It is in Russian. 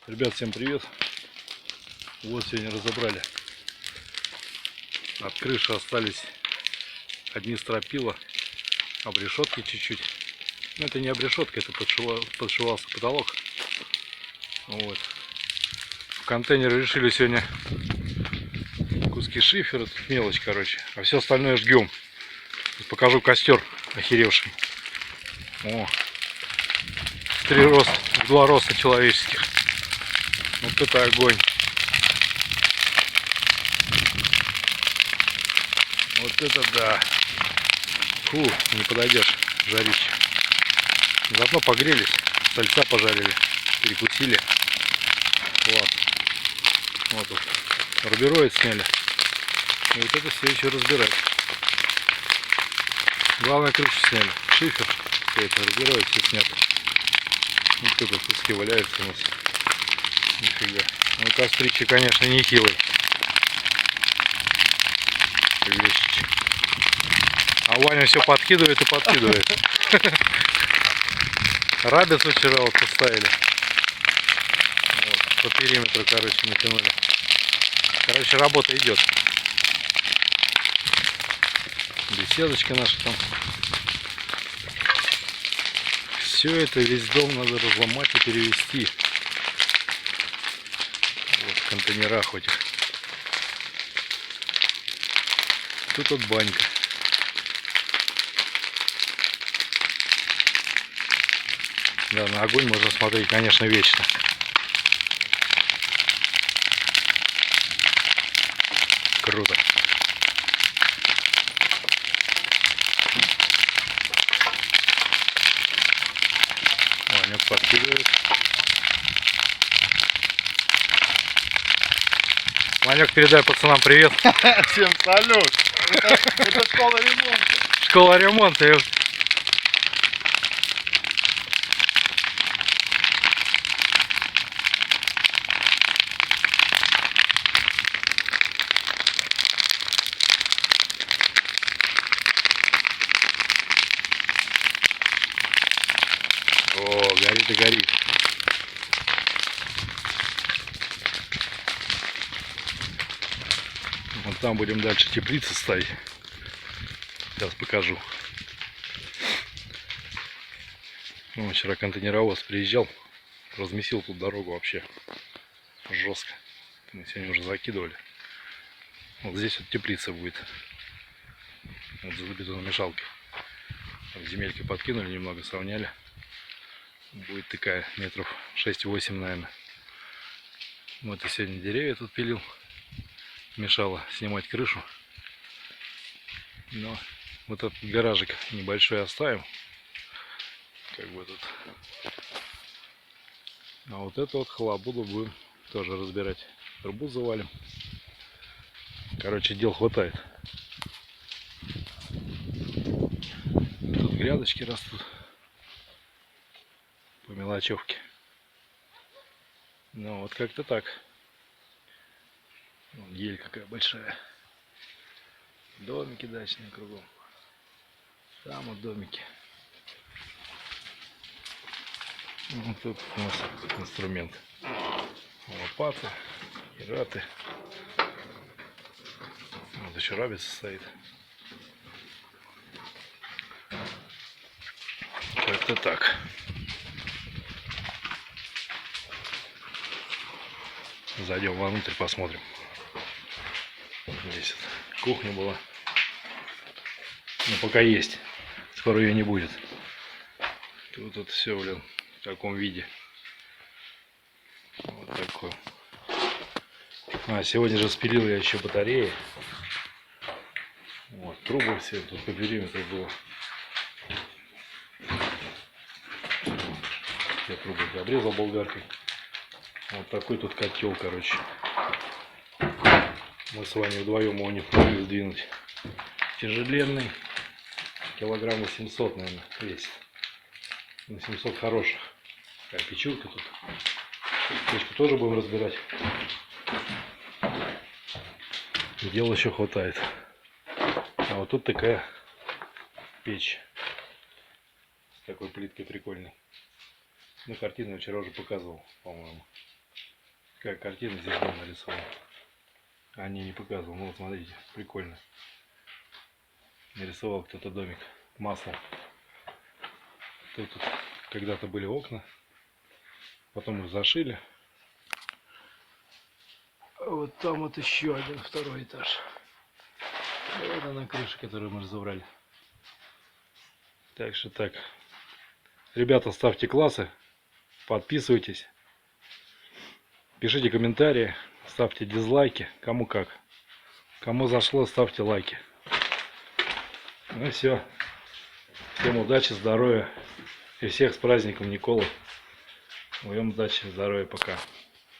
Ребят, всем привет! Вот сегодня разобрали. От крыши остались одни стропила, обрешетки чуть-чуть. Но это не обрешетка, это подшивался потолок. Вот. В контейнере решили сегодня куски шифера, тут мелочь, короче. А все остальное жгем. Покажу костер охеревший. О, в два роста человеческих. Вот это огонь. Вот это да. Фу, не подойдешь, жарище. Заодно погрелись, сальца пожарили, перекусили. Класс. Вот тут рубероид сняли. И вот это все еще разбирать. Главное, крышу сняли. Шифер, все это рубероид, все снято. Вот тут куски валяются у нас. Нифига. Ну, кострище, конечно, не хилый. Вещичек. А Ваня все подкидывает и подкидывает. Рабицу вчера вот поставили. Вот, по периметру, короче, натянули. Короче, работа идет. Беседочка наша там. Все это, весь дом надо разломать и перевести. Вот в контейнерах этих. Тут вот банька. Да, на огонь можно смотреть, конечно, вечно. Круто. Ваня подкидывает. Ванек, передай пацанам привет. Всем салют. Это школа ремонта. Школа ремонта. О, горит и горит. Вот там будем дальше теплицы ставить. Сейчас покажу. Ну, вчера контейнеровоз приезжал, размесил тут дорогу вообще жестко. Мы сегодня уже закидывали. Вот здесь вот теплица будет. Вот за бетономешалкой. Земелькой подкинули, немного сравняли. Будет такая метров 6-8, наверное. Вот и сегодня деревья тут пилил. Мешало снимать крышу. Но вот этот гаражик небольшой оставим. Как бы тут. А вот это вот халабуду будем тоже разбирать. Трубу завалим. Короче, дел хватает. Тут грядочки растут. По мелочевке. Ну вот как-то так. Вон ель какая большая. Домики дачные кругом. Там вот домики. Вот тут у нас инструмент. Лопаты, ираты. Вот еще рабица стоит. Как-то так. Зайдем вовнутрь, посмотрим. Здесь вот кухня была. Но пока есть. Скоро ее не будет. Тут вот все, блин, в таком виде. Вот такой. А, сегодня же спилил я еще батареи. Вот, трубы все тут по периметру было. Я трубы обрезал болгаркой. Вот такой тут котел, короче. Мы с вами вдвоем его не смогли сдвинуть. Тяжеленный. Килограмм 800, наверное, весит. На 700 хороших. Такая печурка тут. Печку тоже будем разбирать. Дел еще хватает. А вот тут такая печь. С такой плиткой прикольной. Ну, картину я вчера уже показывал, по-моему. Такая картина здесь была нарисована. А не показывал. Ну вот смотрите, прикольно. Нарисовал кто-то домик маслом. Тут когда-то были окна. Потом их зашили. А вот там вот еще один второй этаж. И вот она крыша, которую мы разобрали. Так что так. Ребята, ставьте классы. Подписывайтесь. Пишите комментарии. Ставьте дизлайки. Кому как. Кому зашло, ставьте лайки. Ну и все. Всем удачи, здоровья. И всех с праздником Николы. Всем удачи, здоровья, пока.